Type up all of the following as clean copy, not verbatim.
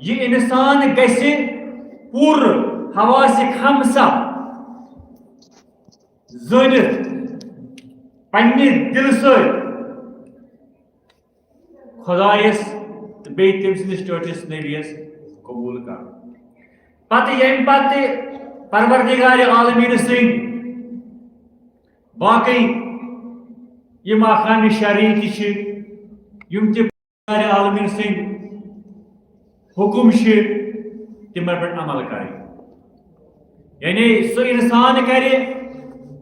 یہ انسان گژھِ پور حواس خمسہ زٲنِتھ پننہِ دل سۭتۍ خۄدایس تہٕ بیٚیہِ تٔمۍ سٕنٛدِس ٹٲٹھِس نبیَس قبوٗل کرُن پتہٕ ییٚمہِ پتہٕ پروردگارِ عالمیٖن سٕنٛدۍ باقٕے یِم احکامِ شرعی تہِ چھِ یِم تہِ پروردگارِ عالمیٖن سٕنٛدۍ حکم چھِ تِمن پٮ۪ٹھ عمل کرٕنۍ یعنی سُہ انسان کرِ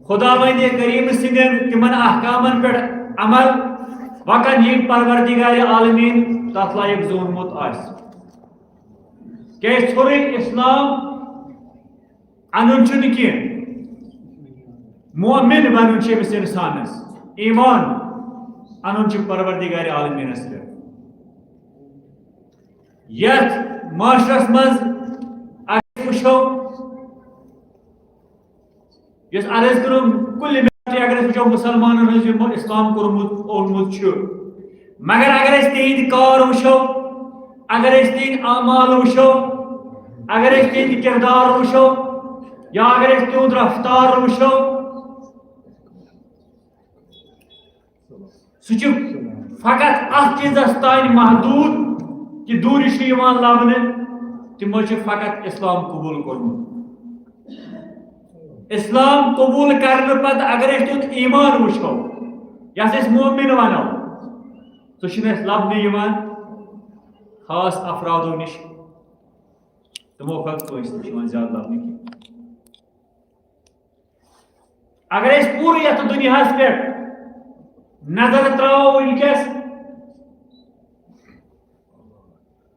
خداوندِ کریم سٕنٛدٮ۪ن تِمن احکامن پٮ۪ٹھ عمل وقت یِم پروردگارِ عالمیٖن تتھ لایق زونمُت آسہِ کیازِ ژھورُے اسلام انُن چھُنہٕ کینٛہہ مومن بنُن چھُ أمِس انسانس ایمان انُن چھُ پروردگارِ عالمیٖنس پٮ۪ٹھ یتھ معاشرس منٛز اگر وٕچھو یُس عرض کٔرٕم کُلہِ مِلتٕے اگر أسۍ وٕچھو مُسلمانن ہٕنٛز یِمو اسلام کوٚرمُت اوٚنمُت چھُ مگر اگر أسۍ تِہنٛدۍ کار وٕچھو اگر أسۍ تِہنٛدۍ اعمال وٕچھو اگر أسۍ تِہنٛدۍ کردار وٕچھو یا اگر أسۍ تِہُنٛد رفتار وٕچھو سُہ چھُ فقط اتھ چیٖزس تانۍ محدوٗد کہ دوٗرِ چھُ یِوان لبنہٕ تِمو چھُ فقط اسلام قبوٗل کوٚرمُت اسلام قبوٗل کرنہٕ پتہٕ اگر أسۍ تِہُنٛد ایمان وٕچھو یتھ أسۍ مومن ونو سُہ چھُنہٕ اَسہِ لبنہٕ یِوان خاص افرادو نِش تِمو کھۄتہٕ کٲنٛسہِ نِش یِوان زیادٕ لبنہٕ کینٛہہ اگر أسۍ پوٗرٕ یتھ دُنیاہس پٮ۪ٹھ نظر تراوو وٕنکیٚس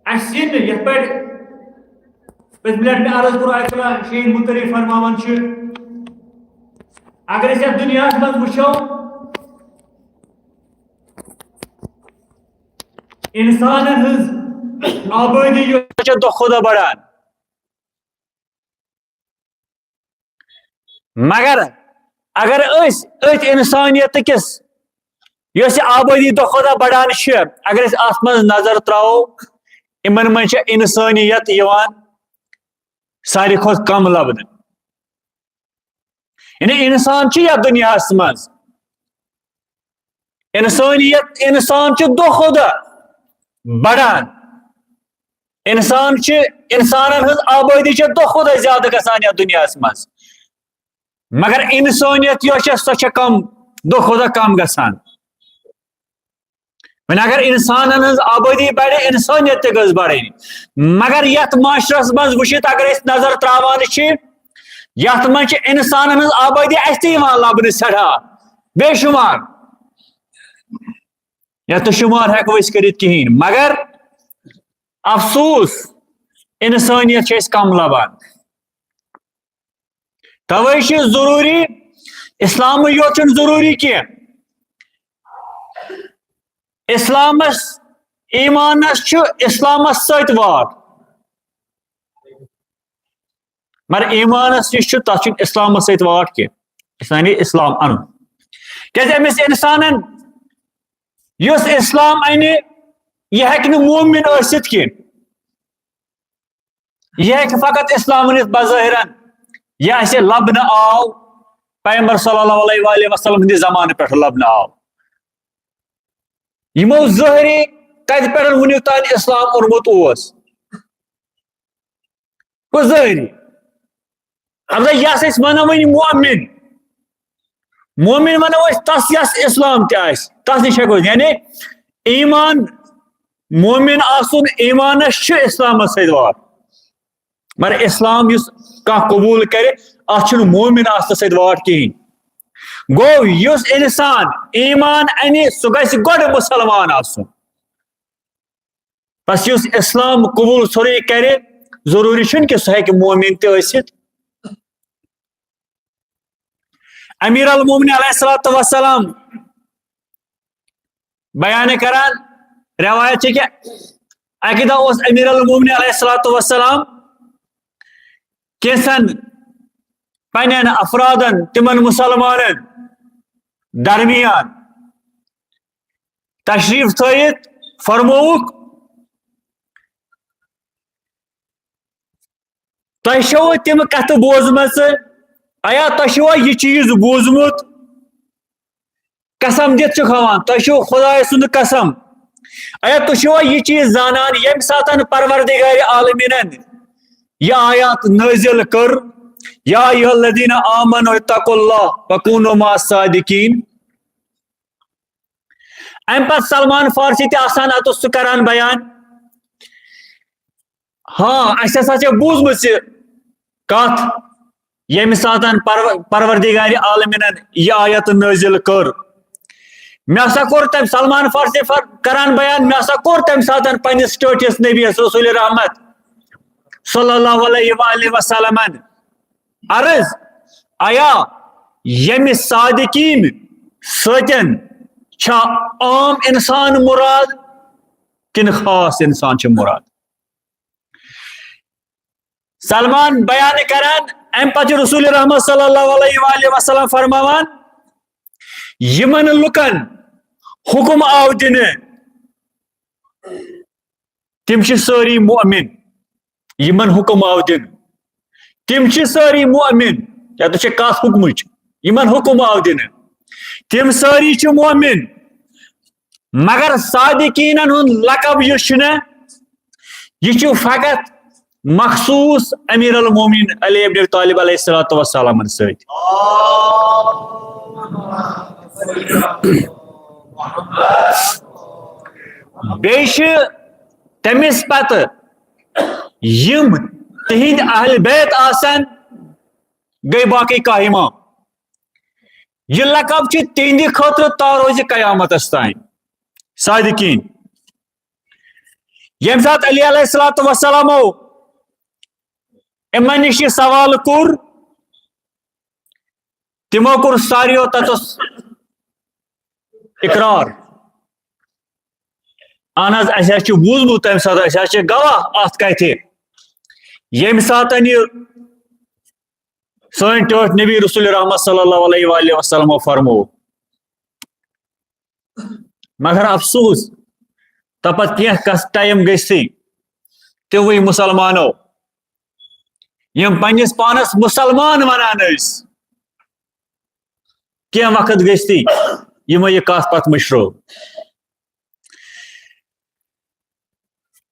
اَسہِ یِنہٕ یتھ پٲٹھۍ پٔتمہِ لٹہِ مےٚ عرض کوٚر آیت اللہ شیٖن مُتعلق فرماوان چھُ اگر أسۍ یتھ دُنیاہس منٛز وٕچھو انسانن ہٕنٛز آبٲدی یۄس چھِ دۄہ کھۄتہٕ دۄہ بڑان مگر اگر أسۍ أتھۍ انسانیت کِس یۄس یہِ آبٲدی دۄہ کھۄتہٕ دۄہ بڑان چھِ اگر أسۍ اتھ منٛز نظر تراوو یِمن منٛز چھِ انسٲنیت یِوان ساروی کھۄتہٕ کم لبنہٕ یعنی انسان چھُ یتھ دُنیاہس منٛز انسٲنیت انسان چھُ دۄہ کھۄتہٕ دۄہ بڑان انسان چھِ انسانن ہٕنٛز آبٲدی چھِ دۄہ کھۄتہٕ دۄہ زیادٕ گژھان یتھ دُنیاہس منٛز مگر انسٲنیت یۄس چھِ سۄ چھِ کم دۄہ کھۄتہٕ دۄہ کم گژھان وۄنۍ اگر انسانن ہٕنٛز آبٲدی بڑِ انسٲنیت تہِ گٔژھ بڑٕنۍ مگر یتھ معاشرس منٛز وٕچھِتھ اگر أسۍ نظر تراوان چھِ یتھ منٛز چھِ انسانن ہٕنٛز آبٲدی اَسہِ تہِ یِوان لبنہٕ سٮ۪ٹھاہ بے شُمار یتھ نہٕ شُمار ہٮ۪کو أسۍ کٔرِتھ کِہیٖنۍ مگر افسوٗس انسٲنیت چھِ أسۍ کم لبان توے چھُ ضروٗری اسلامٕے یوت چھُنہٕ ضروٗری کینٛہہ اسلامس ایمانس چھُ اسلامس سۭتۍ واٹھ مگر ایمانس یُس چھُ تتھ چھُنہٕ اسلامس سۭتۍ واٹھ کینٛہہ یعنی اسلام انُن کیازِ أمِس انسانن یُس اسلام انہِ یہِ ہیٚکہِ نہٕ مومن ٲسِتھ کینٛہہ یہِ ہیٚکہِ فقط اسلام أنِتھ بظٲہرن یہِ اَسہِ لبنہٕ آو پیغمبر صلی اللہ علیہ وآلہ وسلم ہٕنٛدِ زمانہٕ پٮ۪ٹھ لبنہٕ آو یِمو ظٲہری کتہِ پٮ۪ٹھ وُنیُک تانۍ اسلام اوٚنمُت اوس گوٚو ظٲہری البتہ یس أسۍ ونو وۄنۍ مومن ونو أسۍ تس یس اسلام تہِ آسہِ تس نِش ہٮ۪کو یعنی ایمان مومن آسُن ایمانس چھُ اسلامس سۭتۍ واٹھ مگر اسلام یُس کانٛہہ قبوٗل کرِ اتھ چھُنہٕ مومن آسنس سۭتۍ واٹھ کِہیٖنۍ گوٚو یُس انسان ایمان انہِ سُہ گژھِ گۄڈٕ مُسلمان آسُن بس یُس اسلام قبوٗل سورُے کرِ ضروٗری چھُنہٕ کہِ سُہ ہیٚکہِ مومن تہِ ٲسِتھ امیر المومنین علیہ الصلوۃ والسلام بیان کران روایت چھِ کہ اکہِ دۄہ اوس امیر المومنین علیہ الصلوۃ والسلام کینٛژن پننٮ۪ن افرادن تِمن مُسلمانن درمیان تشریف تھٲیِتھ فرمووُکھ تۄہہِ چھوٕ تِم کتھٕ بوزمژٕ ایا تۄہہِ چھوا یہِ چیٖز بوٗزمُت قسم دِتھ چھُ کھاوان تۄہہِ چھو خۄداے سُنٛد قسم ایا تُہۍ چھوا یہِ چیٖز زانان ییٚمہِ ساتہٕ پروردگارِ عالمیٖنن یہِ آیات نٲزِل کٔر یا ایھا الذین آمنوا اتقوا اللہ وکونوا مع الصادقین امہِ پتہٕ سلمان فارسی تہِ آسان اتھ سُہ کران بیان ہاں اَسہِ ہسا چھےٚ بوٗزمٕژ یہِ کتھ ییٚمہِ ساتہٕ پروردگارِ عالمیٖنن یہِ آیت نٲزِل کٔر مےٚ ہسا کوٚر تٔمۍ سلمان فارسی کران بیان مےٚ ہسا کوٚر تمہِ ساتہٕ پننِس ٹٲٹھِس نبیس رسول رحمت صلی اللہ علیہ وآلہ وسلمن عرض ایا ییٚمہِ صادقیٖن سۭتۍ چھا عام انسان مراد کِنہٕ خاص انسان چھُ مراد سلمان بیان کران امہِ پتہٕ چھُ رسول رحمت صلی اللہ علیہ وآلہ وسلم فرماوان یِمن لُکن حکم آو دِنہٕ تِم چھِ سٲری مؤمن یِمن حکم آو دِنہٕ تِم چھِ سٲری مؤمن یتھ چھِ کتھ حکمٕچ یِمن حکم آو دِنہٕ تِم سٲری چھِ مؤمن مگر صادقیٖنن ہُنٛد لقب یُس چھُنہ یہِ چھُ فقط مخصوٗص امیر المومنین علی ابن ابی طالب علیہ الصلوۃ والسلامن سۭتۍ بیٚیہِ چھِ تٔمِس پتہٕ یِم تِہنٛدۍ اہل بیت آسن گٔے باقٕے کاہ اِمام یہِ لقب چھُ تِہنٛدِ خٲطرٕ تا روزِ قیامتس تانۍ صادقیٖن ییٚمہِ ساتہٕ علی علیہ الصلوۃ والسلامو یِمن نِش یہِ سوال کوٚر تِمو کوٚر ساروِیو تتس اقرار اہن حظ اسہِ حظ چھُ بوٗزمُت تمہِ ساتہٕ أسۍ حظ چھِ گواہ اتھ کتھِ ییٚمہِ ساتہٕ یہِ سٲنۍ ٹٲٹھۍ نبی رسول رحمت صلی اللہ علیہ وآلہ وسلمو فرموو مگر افسوس تپت کینٛہہ ٹایم گٔژھتھٕے تِموٕے مُسلمانو یِم پننِس پانس مُسلمان ونان ٲسۍ کینٛہہ وقت گٔژھتھٕے یِمو یہِ کتھ پتہٕ مٔشرٲو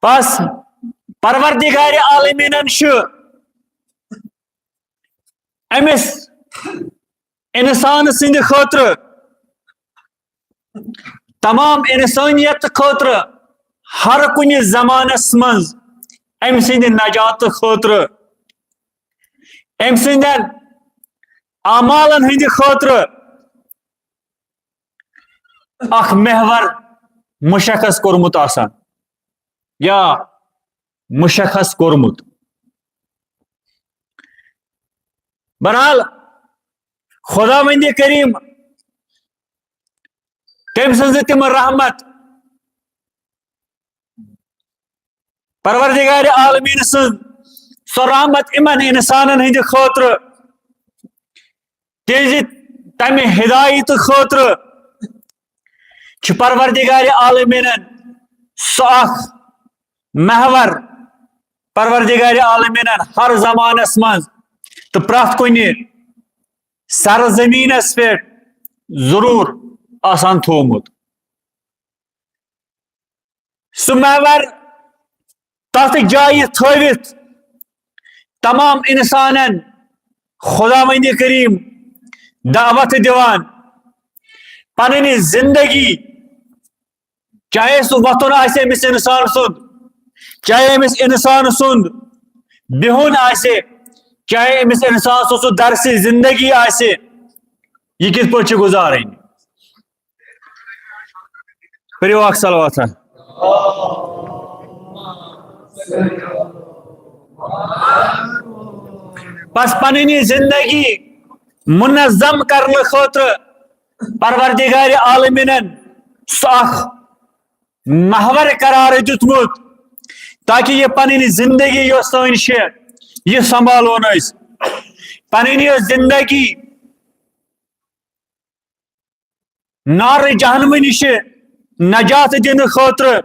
بس پروردگارِ عالمیٖنن چھُ أمِس انسان سٕنٛدِ خٲطرٕ تمام انسٲنیت خٲطرٕ ہر کُنہِ زمانس منٛز أمۍ سٕنٛدِ نجاتہٕ خٲطرٕ أمۍ سٕنٛدٮ۪ن اعمالن ہٕنٛدِ خٲطرٕ اکھ محور مشخص کوٚرمُت آسان یا مشخص کوٚرمُت بہرحال خۄداوندِ کریٖم تٔمۍ سٕنٛزٕ تِم رحمت پروردگارِ عالمیٖن سٕنٛز سۄ رحمت یِمن انسانن ہٕنٛدِ خٲطرٕ تِہنٛزِ تمہِ ہدایتہٕ خٲطرٕ چھُ پروردگارِ عالمیٖنن سُہ اکھ محور پروردگارِ عالمیٖنن ہر زمانس منٛز تہٕ پرٛٮ۪تھ کُنہِ سرزمیٖنس پٮ۪ٹھ ضروٗر آسان تھوٚومُت سُہ محور تتھ جایہِ تھٲوِتھ تمام انسانن خۄداوندِ کریٖم دعوت دِوان پنٕنۍ زندگی چاہے سُہ وۄتھُن آسہِ أمِس انسان سُنٛد چاہے أمِس انسان سُنٛد بِہُن آسہِ چاہے أمِس انسان سُنٛد سُہ درسِ زندگی آسہِ یہِ کِتھ پٲٹھۍ چھِ گُزارٕنۍ پٔرِو اکھ صلواتہ بس پنٕنۍ زندگی منظم کرنہٕ خٲطرٕ پروردگارِ عالمیٖنن سُہ اکھ محور قرار دیُتمُت تاکہِ یہِ پنٕنۍ زندگی یۄس سٲنۍ چھِ یہِ سنبھالون أسۍ پنٕنۍ یہِ زندگی نارٕ جہنمہٕ نِشہِ نجات دِنہٕ خٲطرٕ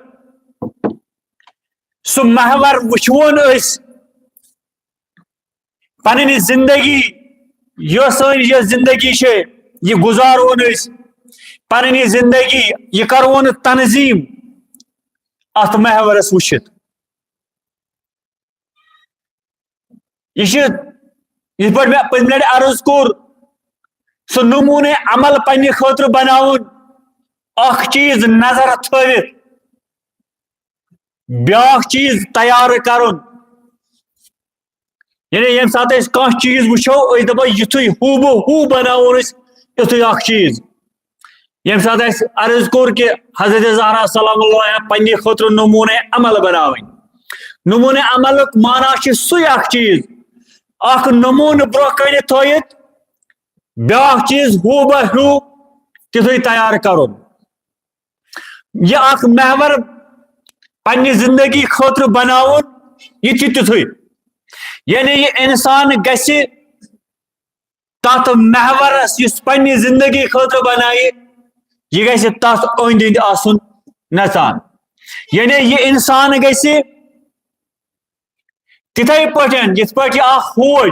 سُہ محور وٕچھوون أسۍ پننی زندگی سن یہ زندگی یہ گزارون پننی زندگی یہ کرون تنظیم ات محورس وچھت یہ پہ میں پتم لٹہ عرض کور سہ نمونے عمل پنہ خاطر بناون اخ چیز نظر تھوت بیاکھ چیز تیار کرن یعنی یم سات کھانا چیز وچھو دپو یتھے ہو بہ ہو بناون یتھے اخ چیز یم سات عرض کور کہ حضرت زہرا سلام اللہ علیہا پنہ خاطر نمونے عمل بناون نمونے عمل معنی سہ اخ چیز اخ نمونہ برہ کن تھوت بیاکھ چیز ہو بہ ہو تتھے تیار کرن یہ اخ محور پنہ زندگی خاطر بناون یہ تتھے یعنی یہ انسان گژھِ تت محورس اس پنہ زندگی خاطر بنائے یہ گژھِ تت أنٛدۍ أنٛدۍ آسن نژان یعنی یہ انسان گژھِ تتھے پٲٹھۍ یتھ پٲٹھۍ اکھ فوج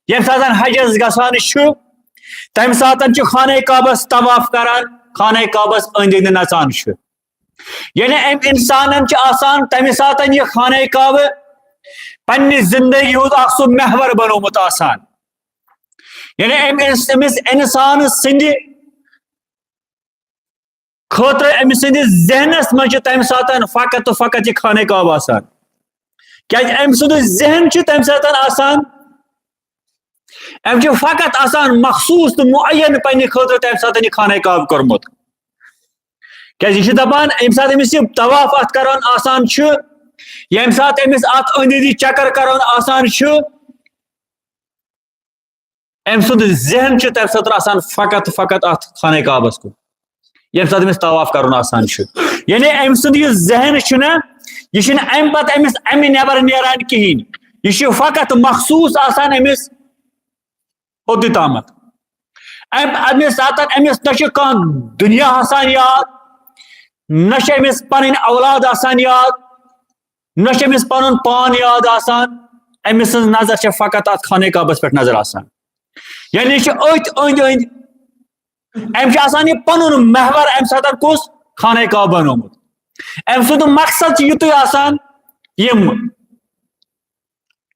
یم سات حجس گژھان چھُ تمہِ ساتہٕ چھُ خانہ کعبس طواف کران خانہ کعبس أنٛدۍ أنٛدۍ نژان چھُ یعنی ام انسانن چھُ آسان تمہِ ساتہٕ یہ خانہ کعبہ پنہ زندگی ہُنٛد اکھ سُہ محور بنومُت آسان یعنی امس انسان سند خاطر ام سندس ذہنس مز تمہ ساتہٕ فقط تو فقط یہ خانہ کعبہ آسان کیازِ ام سند ذہن تمہ ساتہٕ آسان ام فقط آسان مخصوص تو معین پنہ خاطر تمہ ساتہٕ یہ خانہ کعبہ کورمُت کیازِ یہ دپان ام ساتہٕ امس یہ طواف ات کران آسان چھُ یم سات امس ات أنٛدۍ أنٛدۍ چکر کران آسان چھُ ام سند ذہن تمہ ساتہٕ آسان فقط فقط ات خانہ کعبس کُن یم سات امس طواف کرن آسان چھُ یعنی ام سند یہ ذہن چھُنہ یہ چھُنہ ام پتہٕ امس امہِ نیبر نیران کہین یہ چھُ فقط مخصوص آسان امس اوٚتُے تامتھ امہِ ساتہٕ امس نہ چھُ کانٛہہ دنیا آسان یاد نہ چھُ امس پنٕنۍ اولاد آسان یاد نہ چھُ امس پنُن پان یاد آسان امس سٕنٛز نظر چھِ فقط ات خانہ کعبس پٮ۪ٹھ نظر آسان یعنی یہ أتھۍ أنٛدۍ أنٛدۍ ام چھُ آسان یہ پنُن محور ام ساتہٕ کُس خانہ کعبہ بنومُت ام سُنٛد مقصد چھُ یُتُے آسان یم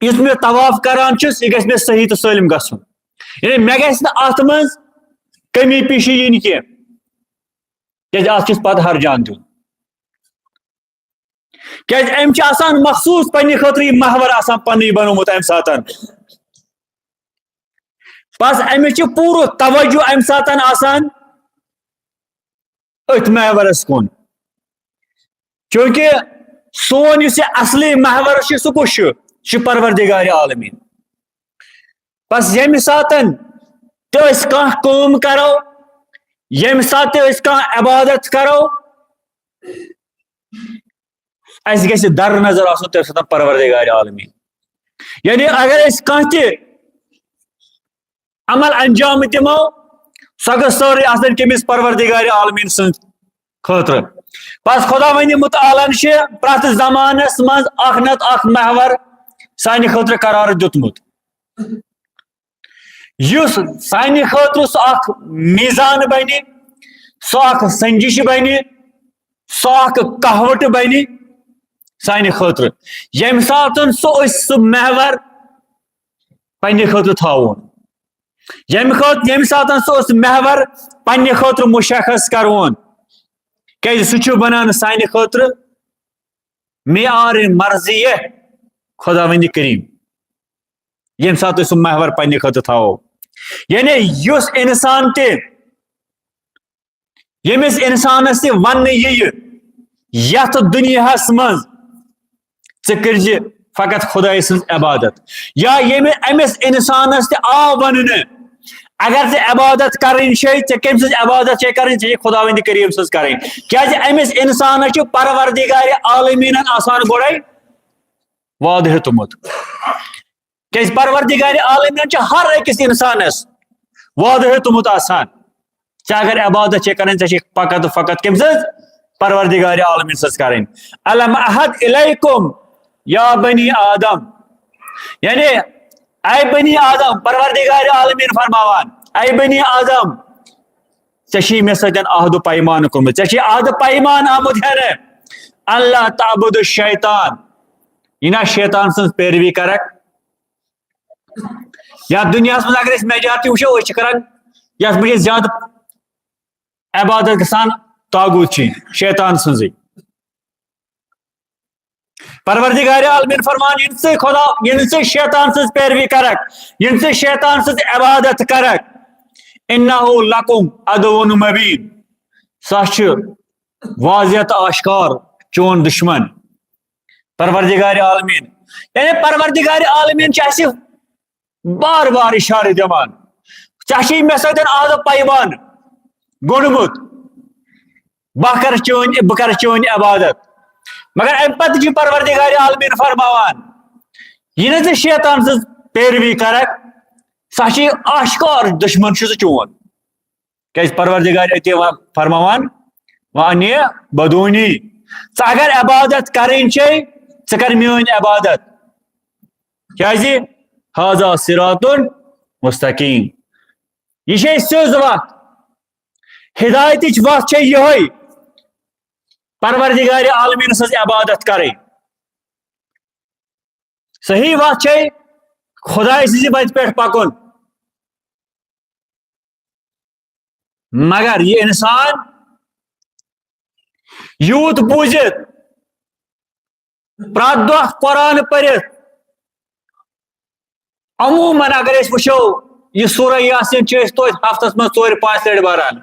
یُس مےٚ طواف کران چھُس یہ گژھِ مےٚ صحیح تہٕ سٲلِم گژھُن یعنی مےٚ گژھِ نہٕ اتھ منٛز کمی پیشی یِنۍ کینٛہہ کیازِ اتھ چھُس پتہٕ ہرجان دیُن کیازِ ام چھُ آسان مخصوص پننہِ خٲطرٕ یہ محور آسان پنٕنۍ بنومُت ام ساتہٕ بس امس چھُ پوٗرٕ توجہ ام ساتہٕ آسان أتھۍ محورس کُن چوٗنٛکہِ سون یُس یہ اصلی محور چھُ سُہ کُس چھُ یہِ چھُ پروردگار عالمیٖن بس ییٚمہِ ساتہٕ تہِ أسۍ کانٛہہ کٲم کرو ییٚمہِ ساتہٕ تہِ أسۍ کانٛہہ عبادت کرو اس گژھِ در نظر آسُن تمہِ ساتہٕ پروردگار عالمیٖن یعنی اگر أسۍ کانٛہہ تہِ عمل انجام دمو سۄ گٔژھ سٲرٕے آسٕنۍ کٔمِس پروردگار عالمیٖن سٕنٛدِ خٲطرٕ بس خدا وندِ مُتعالن چھِ پرٛٮ۪تھ زمانس منٛز اکھ نتہٕ اکھ محور سانہِ خٲطرٕ قرار دیُتمُت یُس سانہِ خٲطرٕ سُہ اکھ میٖزان بنہِ سُہ اکھ سنجش بنہِ سُہ اکھ کہوٹ بنہِ سانہِ خٲطرٕ ییٚمہِ ساتہٕ سُہ أسۍ سُہ محور پننہِ خٲطرٕ تھاوون ییٚمہِ ساتہٕ سُہ محور پننہِ خٲطرٕ مُشخص کرون کیازِ سُہ چھُ بنان سانہِ خٲطرٕ معیار مرضیہ خدا وندِ کریم ییٚمہِ ساتہٕ سُہ محور پننہِ خٲطرٕ تھاوو یعنی یُس انسان تہِ ییٚمِس انسانس تہِ وننہٕ یِیہِ یتھ دُنیاہس منٛز ژٕ کٔرزِ فقط خدایہِ سٕنٛز عبادت یا ییٚمہِ أمِس انسانس تہِ آو وننہٕ اگر ژےٚ عبادت کرٕنۍ چھے ژےٚ کٔمۍ سٕنٛز عبادت چھے کرٕنۍ ژےٚ چھے خدا وندِ کریم سٕنٛز کرٕنۍ کیازِ أمِس انسانس چھُ پروردگار عالمیٖنن آسان گۄڈے وعدٕ ہیوٚتمُت کیازِ پروردگار عالمیٖنن چھُ ہر أکِس انسانس وعدٕ ہیوٚتمُت آسان ژےٚ اگر عبادت چھے کرٕنۍ ژےٚ چھے فقط فقط کٔمۍ سٕنٛز پروردگار عالمیٖن سٕنٛز کرٕنۍ الم احد الیکم یا بنی آدم یعنی اے بنی آدم پروردگار عالمین فرماوان اے بنی آدم ژےٚ مے سۭتۍ عہد و پیمان کوٚرمُت ژےٚ چھی عہد پیمان آمُت ہٮ۪نہٕ اللہ تعبد الشیطان یہِ نا شیطان سٕنٛز پیروی کرکھ یا دُنیاہس منٛز اگر أسۍ میجارٹی وٕچھو أسۍ چھِ کران یتھ منٛز أسۍ زیادٕ عبادت گژھان طاغوٗتچی شیطان سٕنٛزٕے پروردگار عالمین فرمان ییٚلہِ ژٕ شیطان سٕنٛز پیروی کرکھ ییٚلہِ ژٕ شیطان سٕنٛز عبادت کرکھ اِنَّهُ لَكُمْ عَدُوٌّ مُبیٖن سۄ چھِ واضح تہٕ آشکار چون دشمن پروردگار عالمین یعنی پروردگار عالمین چھِ اَسہِ بار بار اِشارٕ دِوان ژےٚ چھُے مےٚ سۭتۍ عہد پیمان گوٚنڈمُت بہٕ کرٕ چٲنۍ عبادت مگر امہِ پتہٕ چھُ پروردگار عالمین فرماوان یہِ نہٕ ژٕ شیطان سٕنٛز پیروی کرکھ سۄ چھِ آشکار دشمن چھُ سُہ چون کیازِ پروردگار اتی فرماوان وَأَنِ اعْبُدُونِی ژٕ اگر عبادت کرٕنۍ چھے ژٕ کر میٲنۍ عبادت کیازِ ہاذا صراط مستقیٖم یہِ چھے سیٚود وتھ ہدایتٕچ وتھ چھے یِہوے پروردگار عالمین سٕنٛز عبادت کرٕنۍ صحیح وتھ چھے خداے سٕنٛزِ وتہِ پٮ۪ٹھ پکُن مگر یہ انسان یوٗت بوٗزِتھ پرٛٮ۪تھ دۄہ قرآن پٔرِتھ عموٗمن اگر أسۍ وٕچھو یہِ سورہ یاسیٖن چھِ أسۍ توتہِ ہفتس منٛز 4-5 لٹہِ پران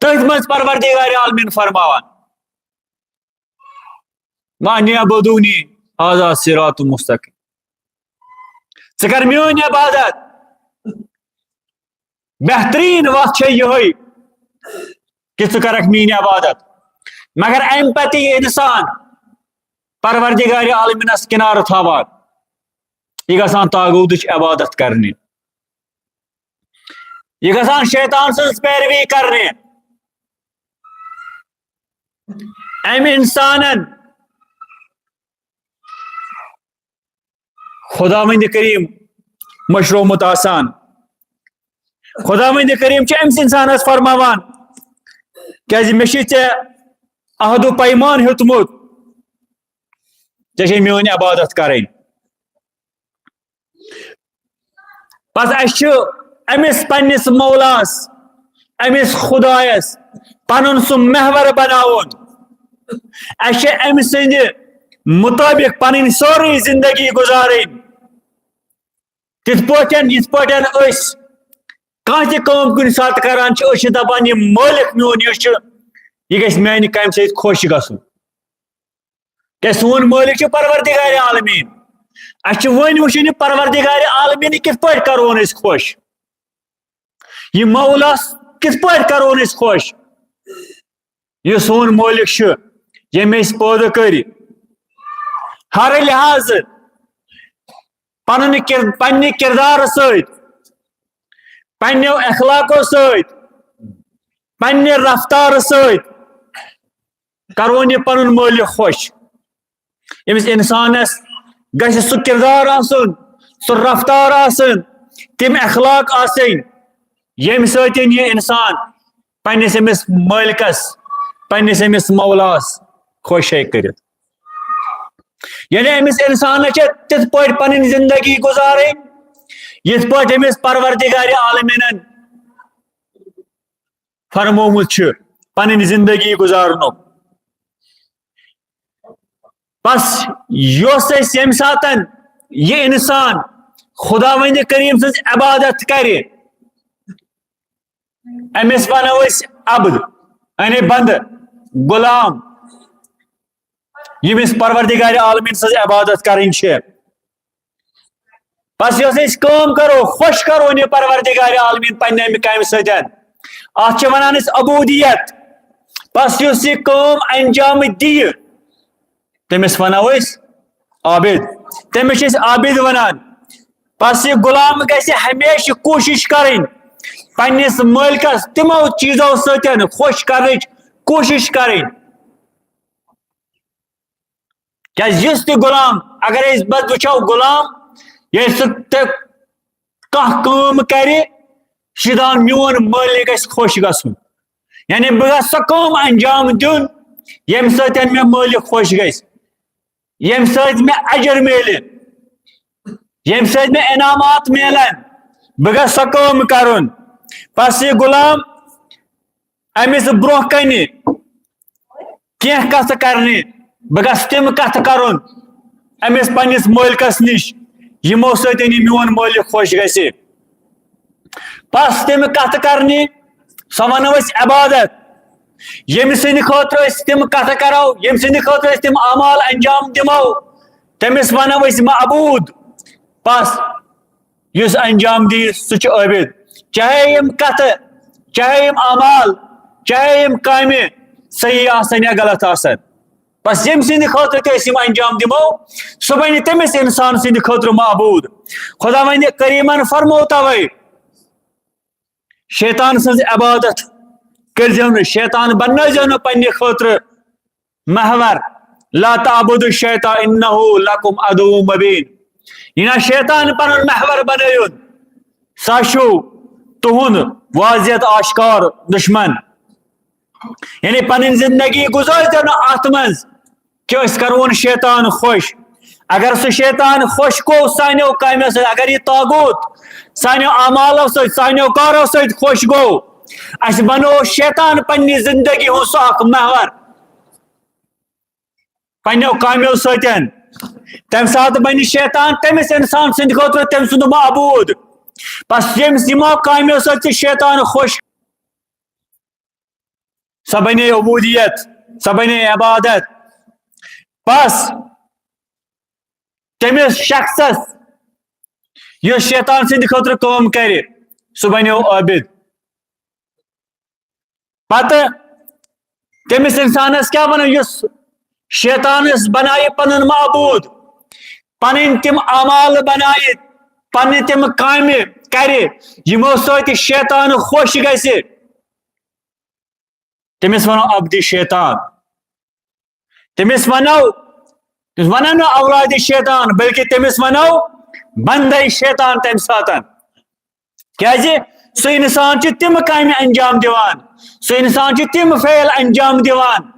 تٔتھۍ منٛز پروردگار عالمین فرماوان وَأَنِ اعْبُدُونِی ہاذا صراط مستقیٖم ژٕ کر میٲنۍ عبادت بہتریٖن وتھ چھے یِہوے کہ ژٕ کرکھ میٲنۍ عبادت مگر امہِ پتہٕ یہِ انسان پروردگار عالمینس کنارٕ تھاوان یہِ گژھان طاغوٗتٕچ عبادت کرنہِ یہِ گژھان شیطان سٕنٛز پیروی کرنہِ امہِ انسانن خۄداوندِ کریٖم مٔشرومُت آسان خۄداوندِ کریٖم چھُ أمِس انسانس فرماوان کیازِ مےٚ چھُے ژےٚ عہد و پیمان ہیوٚتمُت ژےٚ چھے میٲنۍ عبادت کرٕنۍ پتہٕ اسہِ چھُ أمِس پننِس مولاس أمِس خُدایس پنُن سُہ محور بناوُن اسہِ چھِ أمۍ سٕنٛدِ مُطٲبق پنٕنۍ سٲرٕے زندگی گُزارٕنۍ تِتھ پٲٹھۍ یِتھ پٲٹھۍ أسۍ کانٛہہ تہِ کٲم کُنہِ ساتہٕ کران چھِ أسۍ چھِ دپان یہِ مٲلِک میون یُس چھُ یہِ گژھِ میانہِ کامہِ سۭتۍ خۄش گژھُن کیازِ سون مٲلِک چھُ پروردگار عالمیٖن اسہِ چھُ وۄنۍ وٕچھُن یہِ پروردگار عالمیٖن یہِ کِتھ پٲٹھۍ کرہون أسۍ خۄش یہِ مولاس کِتھ پٲٹھۍ کرہون أسۍ خۄش یہِ سون مٲلِک چھُ ییٚمۍ أسۍ پٲدٕ کٔرۍ ہر لحاظہٕ پننہِ کردارٕ سۭتۍ پننیو اخلاقو سۭتۍ پننہِ رفتارٕ سۭتۍ کرہون یہِ پنُن مٲلِک خۄش أمِس انسانس گژھِ سُہ کردار آسُن سُہ رفتار آسٕنۍ تِم اخلاق آسٕنۍ ییٚمہِ سۭتۍ یہِ انسان پننِس أمِس مٲلکس پننِس أمِس مولاس خۄش ہیٚکہِ کٔرِتھ یعنی أمِس انسانس چھِ تِتھ پٲٹھۍ پنٕنۍ زندگی گُزارٕنۍ یِتھ پٲٹھۍ أمِس پروردگار عالمیٖنن فرمومُت چھُ پنٕنۍ زندگی گُزارنُک بس یۄس أسۍ ییٚمہِ ساتہٕ یہِ انسان خۄداوندِ کریٖم سٕنٛز عبادت کرِ أمِس ونو أسۍ عبد یعنی بندٕ غلام ییٚمِس پروردگار عالمیٖن سٕنٛز عبادت کرٕنۍ چھِ بس یۄس أسۍ کٲم کرو خۄش کرون یہِ پروردگار عالمیٖن پننہِ امہِ کامہِ سۭتۍ اتھ چھِ ونان أسۍ عبوٗدیت بس یُس یہِ کٲم انجام دِیہِ تٔمِس ونو أسۍ عابد تٔمِس چھِ أسۍ عابد ونان بس یہِ غلام گژھِ ہمیشہِ کوٗشش کرٕنۍ پننِس مٲلکس تِمو چیٖزو سۭتۍ خۄش کرنٕچ کوٗشش کرٕنۍ یس تہ غلام اگر بس وچھو غلام یل سہ کم کر شدان میون مالک گژھِ خوش گژھُن یعنی بہ گژھٕ سۄ کٲم انجام دیُن ییٚمہِ سۭتۍ مےٚ مالک خوش گژھِ ییٚمہِ سۭتۍ مےٚ اجر میلہِ ییٚمہِ سۭتۍ مےٚ انعامات میلن بہ گژھٕ سۄ کٲم کرُن پس یہ غلام امس برونٛہہ کنہِ کینٛہہ کتھٕ کرنہِ بہ گژھٕ تِم کتھٕ کرُن امس پننس مٲلکس نش یمو سۭتۍ یہِ میون مٲلک خوش گژھِ پس تِم کتھٕ کرنہِ سۄ ونو أسۍ عبادت ییٚمہِ سٕنٛدِ خٲطرٕ أسۍ تِم کتھٕ کرو ییٚمہِ سٕنٛدِ خٲطرٕ أسۍ تِم اعمال انجام دِمو تٔمِس ونو أسۍ معبوٗد پس یُس انجام دِیہِ سُہ چھُ عٲبِد چاہے یِم کتھٕ چاہے یِم اعمال چاہے یِم کامہِ صحیح آسن یا غلط آسن بس ییٚمہِ سٕنٛدِ خٲطرٕ تہِ أسۍ یِم انجام دِمو سُہ بنہِ تٔمِس انسان سٕنٛدِ خٲطرٕ معبوٗد خدا وندِ کریٖمن فرمو توے شیطان سٕنٛز عبادت کٔرزیٚو نہٕ شیطان بنٲیزیٚو نہٕ پننہِ خٲطرٕ محور لا تعبدوا الشیطان انه لکم عدو مبین یہ نا شیطان پنن محور بنٲیُن سُہ چھُ تُہُنٛد واضح آشکار دشمن یعنی پنٕنۍ زندگی گزٲرزیٚو نہٕ اتھ منٛز کہ أسۍ کرون شیطان خوش اگر سُہ شیطان خوش گوٚو سانیو کامیو سۭتۍ اگر یہِ طاغوت سانیو اعمالو سۭتۍ سانیو کارو سۭتۍ خوش گوٚو اسہِ بنوو شیطان پننہِ زندگی ہُنٛد سُہ اکھ محور پننیو کامیو سۭتۍ تمہِ ساتہٕ بنہِ شیطان تٔمِس انسان سٕنٛدِ خٲطرٕ تٔمۍ سُنٛد معبوٗد بس ییٚمِس یِمو کامیو سۭتۍ چھُ شیطان خوش سۄ بنے عبوٗدیت سۄ بنے عبادت بس تٔمِس شخصس یُس شیطان سٕنٛدِ خٲطرٕ کٲم کرِ سُہ بنیو عٲبِد پتہٕ تٔمِس انسانس کیاہ ونو یُس شیطانس بنایہِ پنُن معبوٗد پنٕنۍ تِم اعمال بنایہِ پننہِ تِم کامہِ کرِ یِمو سۭتۍ شیطان خوش گژھِ تٔمِس ونو عبدِ شیطان تٔمِس ونو نہٕ اولادِ شیطان بلکہِ تٔمِس ونو بندے شیطان تمہِ ساتہٕ کیازِ سُہ انسان چھُ تِم کامہِ انجام دِوان سُہ انسان چھُ تِم فعل انجام دِوان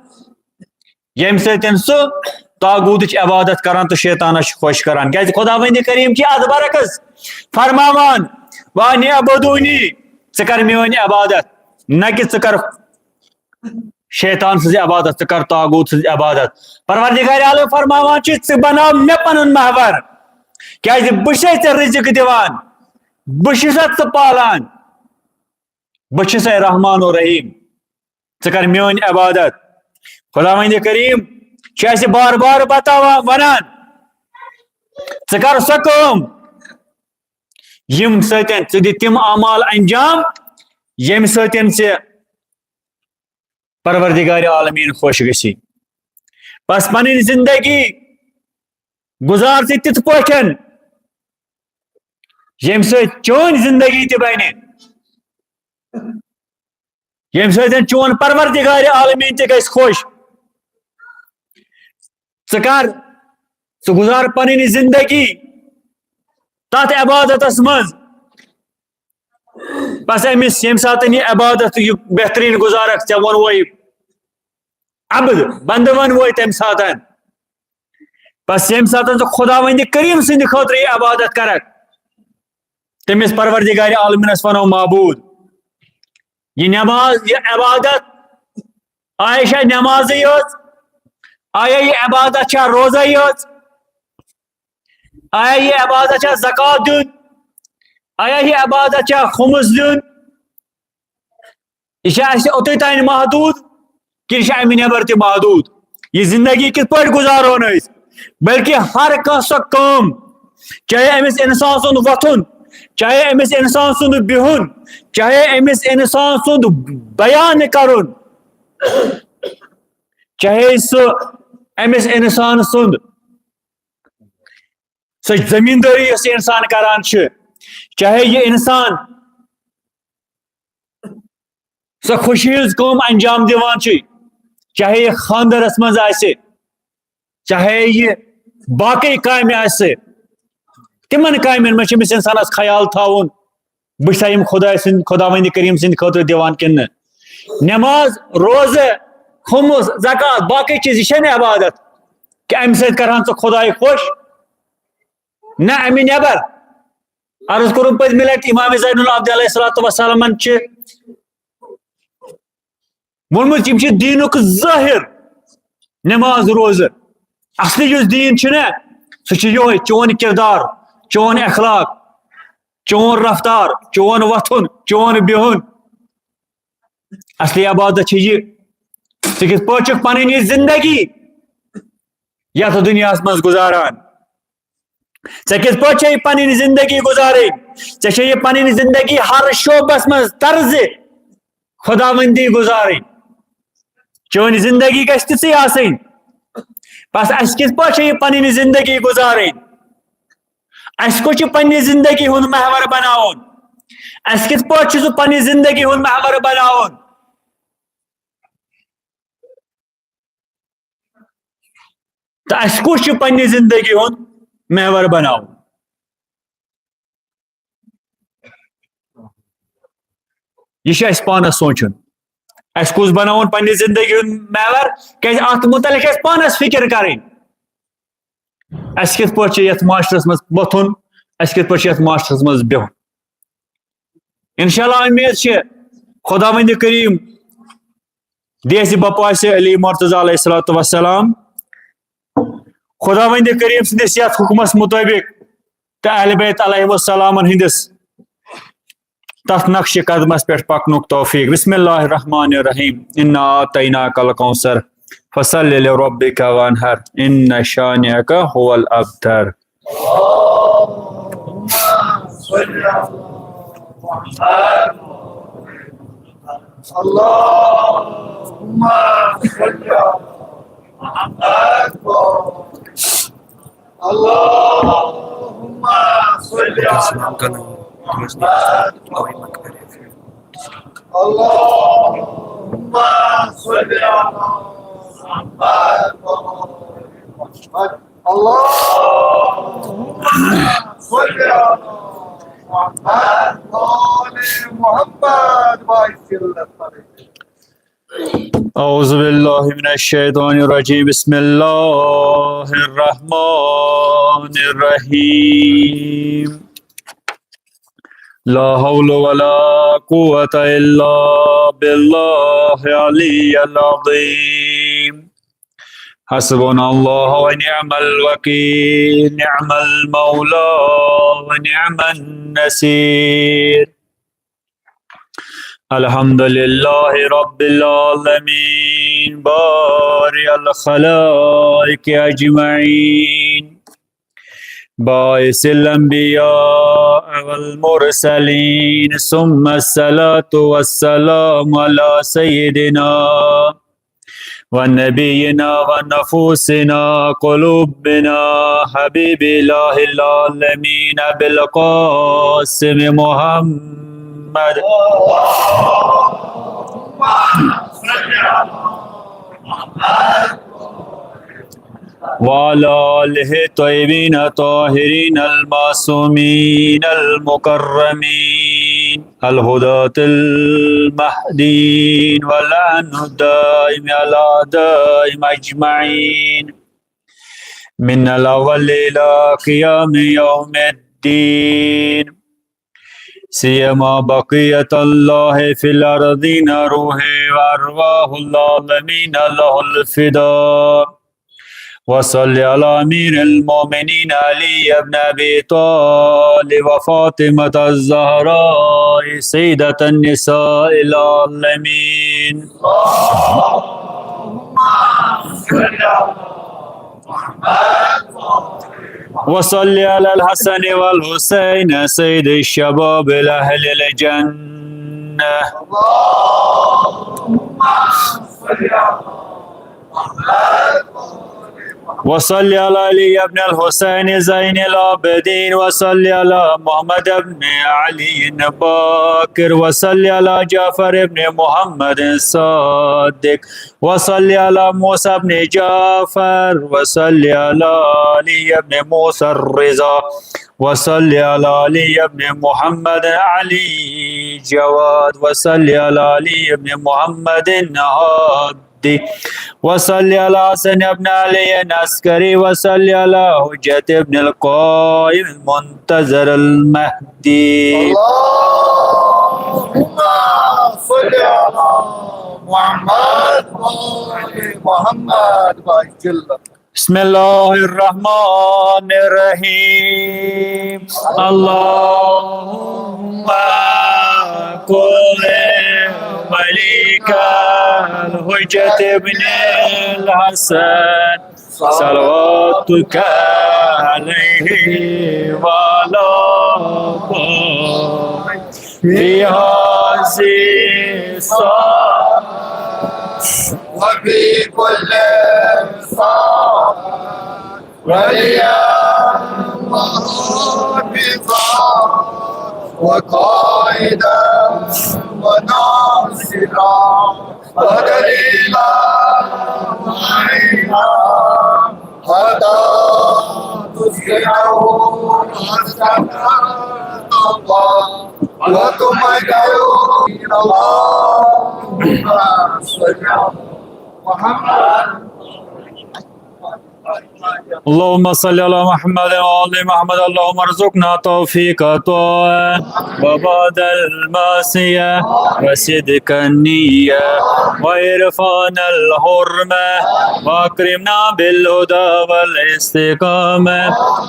ییٚمہِ سۭتۍ سُہ طاغوٗتٕچ عبادت کران تہٕ شیطانس چھُ خۄش کران کیازِ خدا وندِ کریٖم چھِ اتھ برعکس فرماوان وان اعبدونی ژٕ کر میٲنۍ عبادت نہ کہِ ژٕ کر شیطان سٕنٛز عبادت ژٕ کر طاغوٗت سٕنٛز عبادت پروردگارِ عالم فرماوان چھِ ژٕ بناو مےٚ پنُن محور کیازِ بہٕ چھُسے ژےٚ رزق دِوان بہٕ چھُسے ژٕ پالان بہٕ چھُسے رحمان و رحیٖم ژٕ کر میٲنۍ عبادت خدا وندِ کریٖم چھُ اسہِ بار بار بتاوان ونان ژٕ کر سۄ کٲم ییٚمہِ سۭتۍ ژٕ دِ تِم اعمال انجام ییٚمہِ سۭتۍ ژےٚ پروردگارِ عالمیٖن خۄش گژھی بس پنٕنۍ زندگی گزار ژٕ تِتھ پٲٹھۍ ییٚمہِ سۭتۍ چٲنۍ زندگی تہِ بنہِ ییٚمہِ سۭتۍ چون پروردگارِ عالمیٖن تہِ گژھِ خۄش ژٕ گزار پنٕنۍ زندگی تتھ عبادتس منٛز بس أمِس ییٚمہِ ساتہٕ یہِ عبادت یہِ بہتریٖن گزارکھ ژےٚ ووٚنوے عبد بندٕ ونوے تمہِ ساتہٕ بس ییٚمہِ ساتہٕ ژٕ خدا وندِ کریٖم سٕنٛدِ خٲطرٕ یہِ عبادت کرکھ تٔمِس پروردگارِ عالمیٖنس ونو معبوٗد یہِ نٮ۪ماز یہِ عبادت آیا چھا نٮ۪مازٕے یٲژ آیا یہِ عبادت چھا روزے یٲژ آیا یہِ عبادت چھا زکات دیُن آیا یہِ عبادت چھا خُمس دیُن یہِ چھا اسہِ اوٚتُے تانۍ محدوٗد کِنہٕ یہِ چھُ امہِ نٮ۪بر تہِ محدوٗد یہِ زندگی کِتھ پٲٹھۍ گُزارون أسۍ بلکہِ ہر کانٛہہ سۄ کٲم چاہے أمِس انسان سُنٛد وۄتھُن چاہے أمِس انسان سُنٛد بِہُن چاہے أمِس انسان سُنٛد بیان کرُن چاہے سُہ أمِس انسان سُنٛد سۄ زٔمیٖندٲری یۄس یہِ انسان کران چھُ چاہے یہِ انسان سۄ خوشی ہٕنٛز کٲم انجام دِوان چھُ چاہے یہِ خاندرس منٛز آسہِ چاہے یہ باقی کامہ آسہِ تمن کامن میں چھ انسانس خیال تھاون بہ یم خداوند کریم سند خاطر دیوان کن نماز روزہ خمس زکات باقی چیز یہ عبادت کہ ام سۭتۍ کرہن ژٕ خداے خوش نہ امہ نیبر عرض کرم پٔتمہِ لٹہِ امام زین العابدین علیہ الصلوۃ والسلام وونمُت یم چھ دینک ظٲہر نماز روزہ اصلی یُس دین چھُنہ سُہ چھُ یہوے چون کردار چون اخلاق چون رفتار چون وتھن چون بہن اصلی عبادت چھ یہ ژٕ کِتھ پٲٹھۍ چھکھ پنٕنۍ یہ زندگی یتھ دنیاہس منٛز گزاران ژےٚ کِتھ پٲٹھۍ چھے پنٕنۍ زندگی گزارٕنۍ ژےٚ چھے یہ پنٕنۍ زندگی ہر شعبس منٛز طرزِ خداوندی گزارٕنۍ چٲنۍ زندگی گژھِ تِژھٕے آسٕنۍ بس اس کِتھ پٲٹھۍ چھے یہ پنٕنۍ زندگی گزارٕنۍ اس کو پننہِ زندگی ہُنٛد محور بناوُن اس کِتھ پٲٹھۍ چھُ سُہ پننہِ زندگی ہُنٛد محور بناوُن تہٕ اس کُس چھُ پننہِ زندگی ہُنٛد محور بناوُن یہ چھُ اَسہِ پانس سونچُن اس کُس بناوُن پننہِ زندگی ہُنٛد محور کیازِ اتھ متعلق چھِ اَسہِ پانس فکر کرٕنۍ اس کِتھ پٲٹھۍ چھُ یتھ معاشرس منٛز وۄتھُن اس کِتھ پٲٹھۍ چھُ یتھ معاشرس منٛز بِہُن انشاءاللہ امید چھِ خداوند کریم دِ اَسہِ بپاسہِ علی مرتضیٰ علیہ الصلوۃ والسلام خداوند کریم سٕنٛدِس یتھ حکمس مطٲبق تہٕ اہل بیت علیہ السلامن ہندس تتھ نقش قدمس پٮ۪ٹھ پکنُک توفیق بسم اللہ الرحمن الرحیم انا اعطیناک الکوثر فصل لربک وانحر ان شانئک هو الابتر اللهم صل على اللهم صل على اللهم صل على اللهم صل على محمد اعوذ باللہ من الشیطان الرجیم بسم اللہ الرحمن الرحیم لا حول ولا قوة الا باللہ العلی العظیم حسبنا اللہ ونعم الوکیل نعم المولا ونعم النصیر الحمد للہ رب العالمین باری الخلائق اجمعین باعث الانبیاء والمرسلین ثم الصلاة والسلام علی سیدنا ونبینا ونفوسنا قلوبنا حبیب الہ العالمین بالقاسم محمد وعلى آله الطيبين الطاهرين المعصومين المكرمين الهداة المهديين واللعن الدائم على دائم أجمعين من الأول إلى قيام يوم الدين سيما بقية الله في الأرضين روحي وأرواح العالمين له الفداء وصل على أمير المؤمنين علي بن أبي طالب وفاطمة الزهراء سيدة النساء العالمين وصل على الحسن والحسين سيد الشباب الأهل الجنة وصل على علي بن الحسين زين العابدين وصل على محمد بن علي باكر وصل على جعفر بن محمد الصادق وصل على موسى بن جعفر وصل على علي بن موسى الرضا وصل على علي بن محمد علي جواد وصل على علي بن محمد هادي وصل على حسن بن علي العسكري وصل على حجة بن القائم المنتظر المهدي اللهم صل على محمد وآل محمد وسلم. بسم الله الرحمن الرحيم اللهم كن وليك الحجة بن الحسن صلواتك عليه وعلى آله في هذه الصلاة وفي كل صلاة وليا وحافظا وقائدا وناصرا ودليلا وعينا حتى تسكنه مسكنة الله وتمجده إلى الله. اللهم صل على محمد. اللهم صل على محمد وآل محمد اللهم ارزقنا توفيق طاعة وبعد المعصية وصدق النية وإرفان الحرمة وأكرمنا بالهدى والاستقامة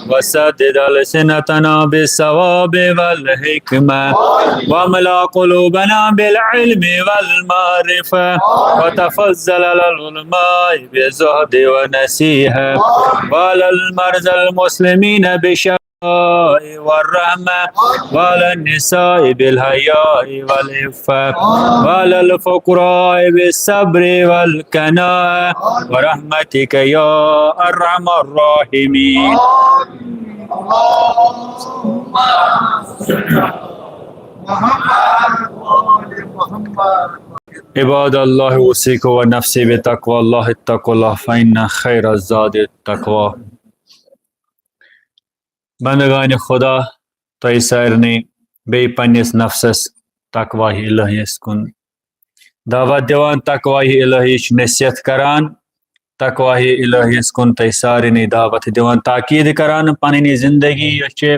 وسدد ألسنتنا بالصواب والحكمة واملأ قلوبنا بالعلم والمعرفة وتفضل على العلماء بالزهد والنصيحة وعلى المرضى المسلمين بالشفاء والرحمة وعلى النساء بالحياء والعفة وعلى الفقراء بالصبر والقناعة ورحمتك يا أرحم الراحمين. اللهم صل على محمد وآل محمد. عباد الله اوصيكم ونفسي بتقوى الله اتقوا الله فإن خير الزاد التقوى. بندگان خدا تۄہہِ سارنٕے بیٚیہِ پننِس نفسس تقواہ الہیس کُن دعوت دِوان تقواہ الہیچ نصیحت کران تقواہ الہیس کُن تۄہہِ سارنٕے دعوت دِوان تاکید کران پنٕنۍ زندگی یۄس چھِ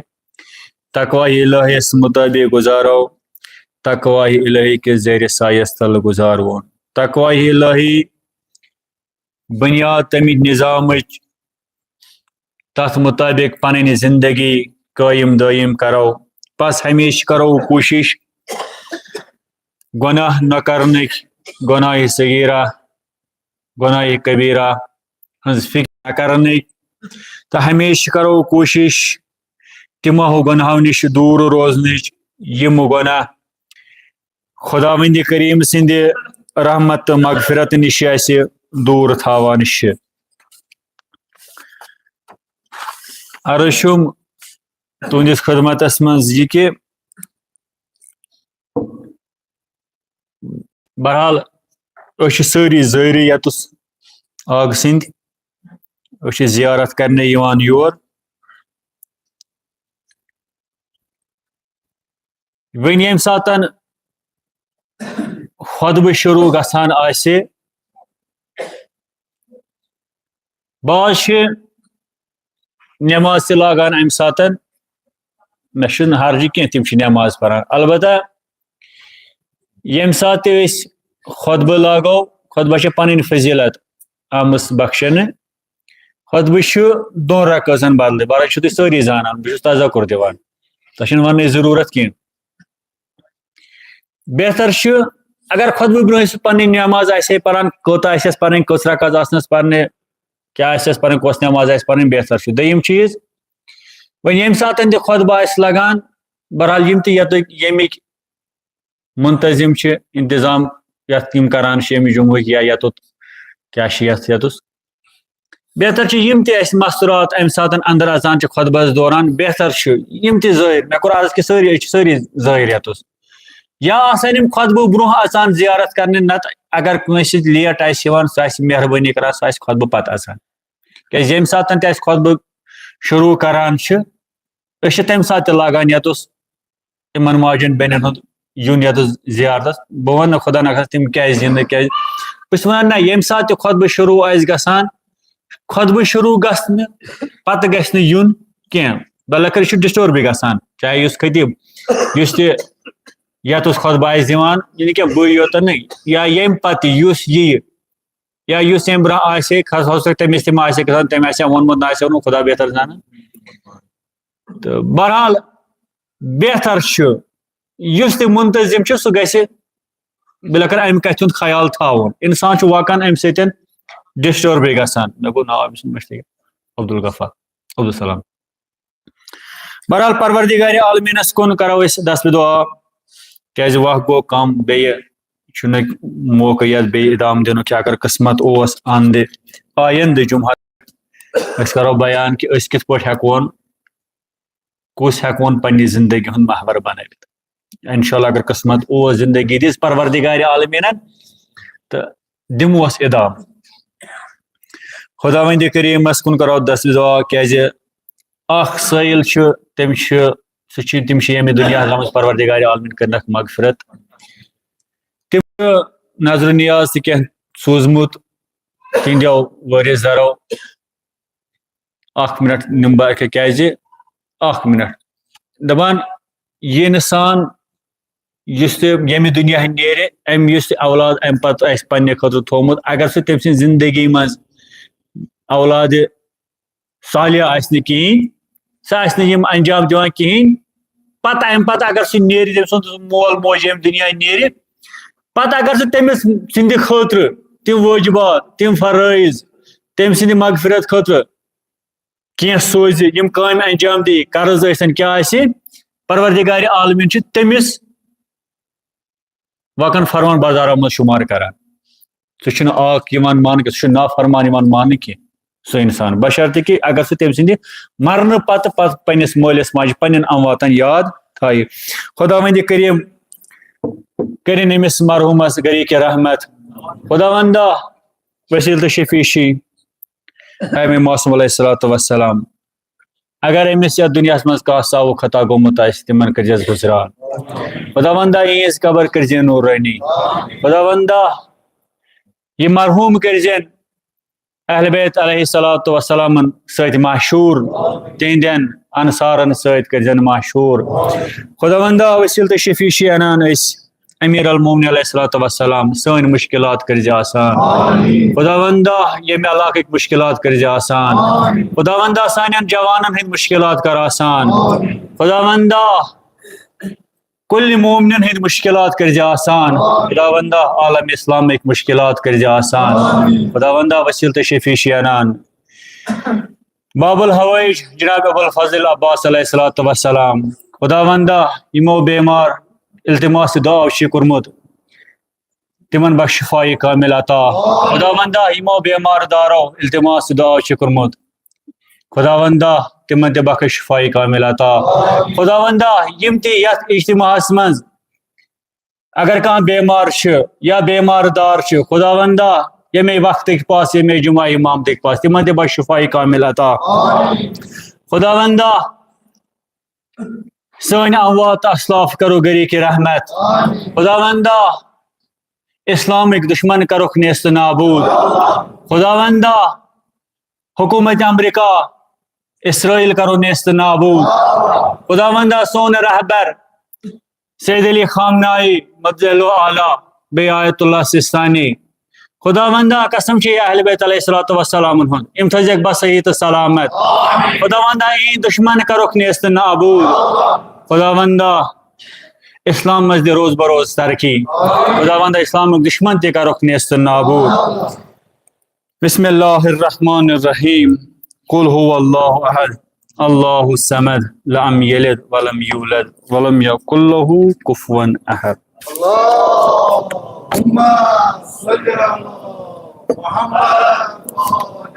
تقواہ الہیس مطٲبق گزارو تقواہ الہی کے زیر سایس تل گزارون تقواہ الہی بنیاد تمہِ نظامٕچ تتھ مطابق پنٕنۍ زندگی قٲیِم دٲیِم کرو بس ہمیشہ کرو کوٗشش گۄناہ نہ کرنٕکۍ گۄناہ صغیرہ گۄناہ کبیرہ ہٕنٛز فکر نہ کرنٕکۍ تہٕ ہمیشہ کرو کوٗشش تِمو گۄناہو نِش دوٗر روزنٕچ یِم گۄناہ خداوندِ کریم سٕنٛدِ رحمت تہٕ مغفرت نِش اسہِ دوٗر تھاوان چھِ. عرض چھُم تُہنٛدِس خدمتس منٛز یہِ کہِ بہرحال أسۍ چھِ سٲری زٲری یَتُس آگہٕ سٕنٛدۍ أسۍ چھِ زیارت کرنہِ یِوان یور وۄنۍ ییٚمہِ ساتہٕ خۄطبہٕ شروٗع گژھان آسہِ بعض چھِ نٮ۪ماز تہِ لاگان اَمہِ ساتہٕ مےٚ چھُنہٕ حرجہِ کینٛہہ تِم چھِ نٮ۪ماز پران البتہ ییٚمہِ ساتہٕ تہِ أسۍ خۄطبہٕ لاگو خۄطبہ چھِ پنٕنۍ فضیٖلت آمٕژ بخشنہٕ خۄطبہٕ چھُ دۄن رکٲژن بدلہٕ برعکس چھِو تُہۍ سٲری زانان بہٕ چھُس تذکُر دِوان تۄہہِ چھُنہٕ وننٕچ ضروٗرت کینٛہہ بہتر چھُ اگر خۄطبہٕ برونٛہہ سُہ پنٕنۍ نٮ۪ماز آسہِ ہے پران کوٗتاہ آسٮ۪س پرٕنۍ کٔژ رکعت آسنس پرنہِ کیٛاہ آسٮ۪س پرٕنۍ کۄس نٮ۪ماز آسہِ پرٕنۍ بہتر چھُ دوٚیِم چیٖز وۄنۍ ییٚمہِ ساتہٕ تہِ خۄطبہٕ آسہِ لگان بہرحال یِم تہِ ییٚمِکۍ منتظم چھِ انتظام یتھ یِم کران چھِ ییٚمہِ جمعہٕکۍ یا یتُت کیٛاہ چھِ یتھ یتُس بہتر چھ یم تہ اس مستورات ام ساتن اندر اژان چھ خطبس دوران بہتر چھ یم تہ ظاہر مے کور عرض کہ ساری ظاہر یتس یا آسان یم خطبہ برونہ اژان زیارت کرنے نت اگر کنس لیٹ آس یوان سہ آسہ مہربانی کران سہ آسہ خطبہ پتہ اژان کیاز یم ساتن تہ خطبہ شروع کران چھ اس تم سات لاگان یتس تمن ماجن بینن ہند یون یتس زیارتس بہ ون خدا نخواستہ تم کیاز ین کیاز بس ونان نہ یم سات خطبہ شروع آس گژھان خطبہ شروع گژھن پتہ گژھِ نہٕ یُن کینٛہہ بلکہ چھ ڈسٹرب گژھان چاہے یُس خطیب یُس تہِ یتس خطبہ آسہِ دِوان یعنی کہ بٕے یوت نہٕ یا ییٚمہِ پتہٕ یُس یِیہِ یا یُس ییٚمہِ برٛونٛہہ آسہِ ہا تٔمِس تہِ ما آسہِ گژھان تٔمۍ آسہِ ووٚنمُت نہ آسہِ ووٚنمُت خدا بہتر زانان تہٕ بہرحال بہتر چھُ یُس تہِ منتظم چھُ سُہ گژھِ بلکل امہِ کتھِ ہُنٛد خیال تھاوُن انسان چھُ وقان امہِ سۭتۍ ڈسٹرب گژھان مےٚ گوٚو ناو أمۍ سُنٛد مٔشتٕے عبدالغفار عبدالسلام بہرحال پروردگار عالمیٖنس کُن کرو أسۍ دست دعا کیازِ وقت گوٚو کم بیٚیہِ چھُنہٕ موقع یتھ بیٚیہِ ادام دِنُک کہِ اگر قسمت اوس آندٕ آیندٕ جمعہ أسۍ کرو بیان کہِ أسۍ کِتھ پٲٹھۍ ہٮ۪کون کُس ہٮ۪کون پننہِ زندگی ہُنٛد محور بنٲوِتھ انشاءاللہ اگر قسمت اوس زندگی دِژ پروردگار عالمیٖنن تہٕ دِموس ادام خداوندِ کریٖمس کُن کرو دست دعا کیازِ اکھ سٲیل چھُ تِم چھِ ییٚمہِ دُنیاہس آمٕژ پروردگار عالمیٖن کرنکھ مغفرت تِم چھِ نظرِ نیاز تہِ کینٛہہ سوٗزمُت تِہنٛدیو وٲرِث دَرو اکھ منٹ نِمہٕ بہٕ کیازِ اکھ منٹ دپان یہِ اِنسان یُس تہِ ییٚمہِ دُنیا نیرِ أمۍ یُس تہِ اولاد امہِ پتہٕ آسہِ پننہِ خٲطرٕ تھوٚومُت اگر سُہ تٔمۍ سٕنٛزِ زندگی منٛز اولادِ صالحہ آسہِ نہٕ کِہیٖنۍ سُہ آسہِ نہٕ یِم انجام دِوان کِہیٖنۍ پتہٕ امہِ پتہٕ اگر سُہ نیرِ تٔمۍ سُنٛد مول موج ییٚمہِ دُنیا نیرِ پتہٕ اگر سُہ تٔمِس سٕنٛدِ خٲطرٕ تِم وٲجبات تِم فرٲیض تٔمۍ سٕنٛدِ مغفرت خٲطرٕ کینٛہہ سوزِ یِم کامہِ انجام دِیہِ قرض ٲسِن کیٛاہ آسہِ پروردگار عالمیٖن چھُ تٔمِس وقن فرمان بردارو منٛز شُمار کران سُہ چھُنہٕ اکھ یِوان ماننہٕ کینٛہہ سُہ چھُ نافرمان یِوان ماننہٕ کینٛہہ سُہ انسان بشرطِ کہِ اگر سُہ تٔمۍ سٕنٛدِ مرنہٕ پتہٕ پننِس مٲلِس ماجہِ پننٮ۪ن امواتن یاد تھایہِ خداوندِ کریٖم کٔرِنۍ أمِس مرحوٗمس گرِکہِ رحمت خداوندا وسیٖل تہٕ شفیٖشی امہِ معصوٗم علیہ الصلوٰتُ وسلام اگر أمِس یتھ دُنیاہس منٛز کانٛہہ ساوُ خطا گوٚمُت آسہِ تِمن کٔرزٮ۪س گُزران خداوندا یِہنٛز قبر کٔرزٮ۪ن نوٗرٲنی خداوندا یہِ مرحوٗم کٔرزٮ۪ن اہلِ بیت علیہ الصلوٰتُ وسلامن سۭتۍ مشہوٗر تِہنٛدٮ۪ن انصارن سۭتۍ کٔرزٮ۪ن مشہوٗر خداوندا وسیٖل تہٕ شفیٖشی انان أسۍ امیر المومنین علیہ الصلوٰتُ وسلام سٲنۍ مُشکلات کٔرزِ آسان خداوندا ییٚمہِ علاقٕکۍ مُشکلات کٔرزِ آسان خداوندا سانٮ۪ن جوانن ہٕنٛدۍ مُشکلات کر آسان خداوندا کُلہِ مومنین ہٕنٛدۍ مُشکلات کٔرزِ آسان خداوندا عالم اسلامٕکۍ مُشکلات کٔرزِ آسان خداوندا وسیٖل تہٕ شفیٖشی انان باب الحوٲیج جناب ابو الفضل عباس علیہ الصلوٰتُ وسلام خداوندا یِمو بیمار التماس تہٕ دعا چھُ کوٚرمُت تِمن بخش شفایہِ کامل عطا خداوندا یِمو بیمار دارو التماس تہٕ دعا چھُ کوٚرمُت خداوندا تِمن تہِ بخش شفایہِ کامل عطا خداوندا یِم تہِ یتھ اجتماعس منٛز اگر کانٛہہ بیمار چھُ یا بیمار دار چھُ خداوندا ییٚمے وقتٕکۍ پاس ییٚمے جمعہ امامتٕکۍ پاس تِمن تہِ بخش شفایہِ کامل عطا خداوندا سٲنۍ اموات اسلاف کرو گرِکہِ رحمت خداوندا اسلامٕکۍ دُشمن کرُکھ نیست نابوٗد خداوندا حکوٗمت امریکہ اسرائیل کرو نیست نابوٗد خداوندا سون رہبر سید علی خامنائی مدعو اعلیٰ بیٚیہِ آیت اللہ سِستانی خداوندا قسم چھِ اہلِ بیت علیہ الصلوٰتُ وسلامن ہُنٛد یِم تھٲیزٮ۪کھ بس صحیح تہٕ سلامت خداوندا یِہنٛدۍ دُشمن کرُکھ نیست نابوٗد خداوندا اسلام منٛز دِ روز بروز ترقی خداوندا اسلامٕکۍ دُشمن تہِ کرُکھ نیست نابوٗد بسم اللہ الرحمن الرحیم قل هو اللہ احد اللہ الصمد لم یلد ولم یولد ولم یکن لہ کفوا احد اللهم صل على محمد